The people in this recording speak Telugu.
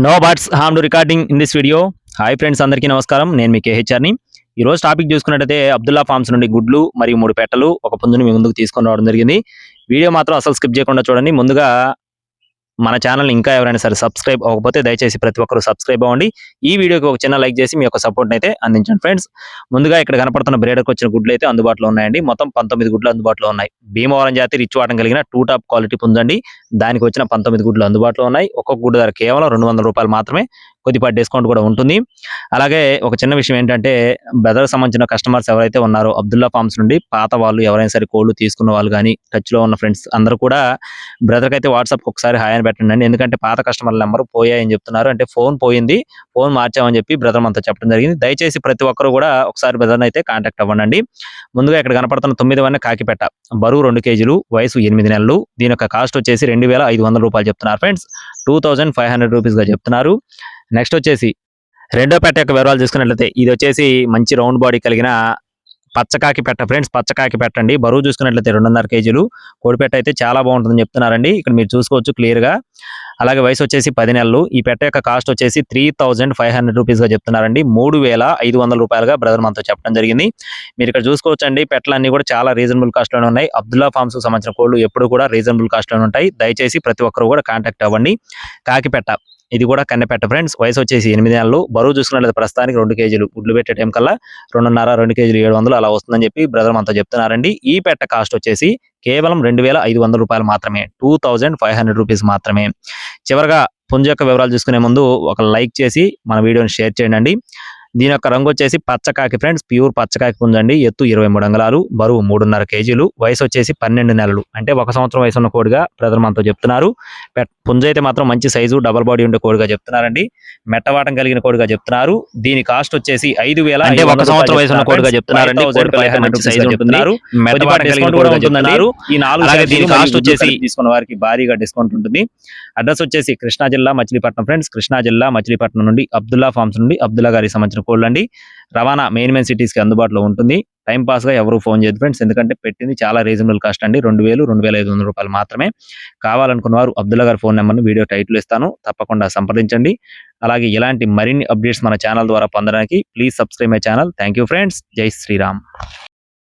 No buts harm to recording in this video. Hi friends, అందరికీ నమస్కారం. నేను మీ కేహెచ్ఆర్ని. ఈ రోజు టాపిక్ చూసుకున్నట్టయితే అబ్దుల్లా ఫార్మ్స్ నుండి గుడ్లు మరియు 3 పెట్టలు ఒక పుంజుని మీ ముందుకు తీసుకొని రావడం జరిగింది. వీడియో మాత్రం అసలు స్కిప్ చేయకుండా చూడండి. ముందుగా మన ఛానల్ ఇంకా ఎవరైనా సరే సబ్స్క్రైబ్ అవ్వకపోతే దయచేసి ప్రతి ఒక్కరు సబ్స్క్రైబ్ అవ్వండి. ఈ వీడియోకి ఒక చిన్న లైక్ చేసి మీ యొక్క సపోర్ట్ అయితే అందించండి ఫ్రెండ్స్. ముందుగా ఇక్కడ కనపడుతున్న బ్రేడర్కి వచ్చిన గుడ్లు అయితే అందుబాటులో ఉన్నాయండి. మొత్తం 19 గుడ్లు అందుబాటులో ఉన్నాయి. భీమవరం జాతి రిచ్ వాటం కలిగిన 2 టాప్ క్వాలిటీ పుంజండి. దానికి వచ్చిన 19 గుడ్లు అందుబాటులో ఉన్నాయి. ఒక్కొక్క గుడ్డు ధర కేవలం ₹200 మాత్రమే. కొద్దిపాటి డిస్కౌంట్ కూడా ఉంటుంది. అలాగే ఒక చిన్న విషయం ఏంటంటే, బ్రదర్ సంబంధించిన కస్టమర్స్ ఎవరైతే ఉన్నారో అబ్దుల్లా ఫార్మ్స్ నుండి పాత వాళ్ళు ఎవరైనా సరే కోళ్లు తీసుకున్న వాళ్ళు కానీ టచ్ లో ఉన్న ఫ్రెండ్స్ అందరూ కూడా బ్రదర్కి అయితే వాట్సాప్ ఒకసారి హాయ్ అని పెట్టండి. ఎందుకంటే పాత కస్టమర్ల నెంబర్ పోయాయని చెప్తున్నారు. అంటే ఫోన్ పోయింది, ఫోన్ మార్చామని చెప్పి బ్రదర్ అంతా చెప్పడం జరిగింది. దయచేసి ప్రతి ఒక్కరు కూడా ఒకసారి బ్రదర్ అయితే కాంటాక్ట్ అవ్వండి. ముందుగా ఇక్కడ కనపడుతున్న 9 వన్న కాకిపెట్ట, బరువు 2 కేజీలు, వయసు 8 నెలలు. దీని యొక్క కాస్ట్ వచ్చేసి ₹2,500 చెప్తున్నారు ఫ్రెండ్స్. ₹2,500 గా చెప్తున్నారు. నెక్స్ట్ వచ్చేసి రెండో పెట్ట యొక్క వివరాలు చూసుకున్నట్లయితే ఇది వచ్చేసి మంచి రౌండ్ బాడీ కలిగిన పచ్చకాకి పెట్ట ఫ్రెండ్స్. పచ్చకాకి పెట్టండి. బరువు చూసుకున్నట్లయితే 2.5 కేజీలు. కోడిపెట్ట అయితే చాలా బాగుంటుందని చెప్తున్నారండి. ఇక్కడ మీరు చూసుకోవచ్చు క్లియర్ గా. అలాగే వయసు వచ్చేసి 10 నెలలు. ఈ పెట్ట యొక్క కాస్ట్ వచ్చేసి ₹3,500 గా చెప్తున్నారండి. ₹3,500 బ్రదర్ మనతో చెప్పడం జరిగింది. మీరు ఇక్కడ చూసుకోవచ్చు అండి, పెట్టలన్నీ కూడా చాలా రీజనబుల్ కాస్ట్ లోనే ఉన్నాయి. అబ్దుల్లా ఫార్మ్స్ కు సంబంధించిన కోళ్లు ఎప్పుడు కూడా రీజనబుల్ కాస్ట్ లోనే ఉంటాయి. దయచేసి ప్రతి ఒక్కరు కూడా కాంటాక్ట్ అవ్వండి. కాకిపెట్ట, ఇది కూడా కన్నెపెట్ట ఫ్రెండ్స్. వయసు వచ్చేసి 8 నెలలు. బరువు చూసుకున్నట్లయితే ప్రస్తుతానికి 2 కేజీలు. గుడ్లు పెట్టే టైం కల్లా 2.5 కేజీలు 700 అలా వస్తుందని చెప్పి బ్రదర్ మనతో చెప్తున్నారండి. ఈ పెట్ట కాస్ట్ వచ్చేసి కేవలం ₹2,500 మాత్రమే. ₹2,500 మాత్రమే. చివరగా పుంజు యొక్క వివరాలు చూసుకునే ముందు ఒక లైక్ చేసి మన వీడియోని షేర్ చేయండి. దీని యొక్క రంగు వచ్చేసి పచ్చకాకి ఫ్రెండ్స్. ప్యూర్ పచ్చకాకి పుంజండి. ఎత్తు 23 అంగుళాలు, బరువు 3.5 కేజీలు, వయసు వచ్చేసి 12 నెలలు. అంటే 1 సంవత్సరం వయసు ఉన్న కోడిగా బ్రదర్ మనతో చెప్తున్నారు. పుంజ అయితే మాత్రం మంచి సైజు డబల్ బాడీ ఉండే కోడిగా చెప్తున్నారండి. మెట్టవాటం కలిగిన కోడిగా చెప్తున్నారు. దీని కాస్ట్ వచ్చేసి 5,000. 1 సంవత్సరం వయసు ఉన్న కోడిగా చెప్తున్నారండి. సైజు ఉంటున్నారు. ఈ 4 దీని కాస్ట్ వచ్చేసి తీసుకున్న వారికి భారీగా డిస్కౌంట్ ఉంటుంది. అడ్రస్ వచ్చేసి కృష్ణా జిల్లా మచిలీపట్నం ఫ్రెండ్స్. కృష్ణా జిల్లా మచిలీపట్నం నుండి అబ్దుల్లా ఫార్మ్స్ నుండి అబ్దుల్లా గారికి సంబంధించిన కోళ్ళండి. రవాణా మెయిన్ సిటీస్ కి అందుబాటులో ఉంటుంది. టైం పాస్ గా ఎవరు ఫోన్ చేయదు ఫ్రెండ్స్, ఎందుకంటే పెట్టింది చాలా రీజనబుల్ కాస్ట్ అండి. ₹2,000, ₹2,500 మాత్రమే. కావాలనుకున్న వారు అబ్దుల్లా గారి ఫోన్ నెంబర్ని వీడియో టైటిల్ ఇస్తాను, తప్పకుండా సంప్రదించండి. అలాగే ఇలాంటి మరిన్ని అప్డేట్స్ మన ఛానల్ ద్వారా పొందడానికి please subscribe my channel. Thank you friends. జై శ్రీరామ్.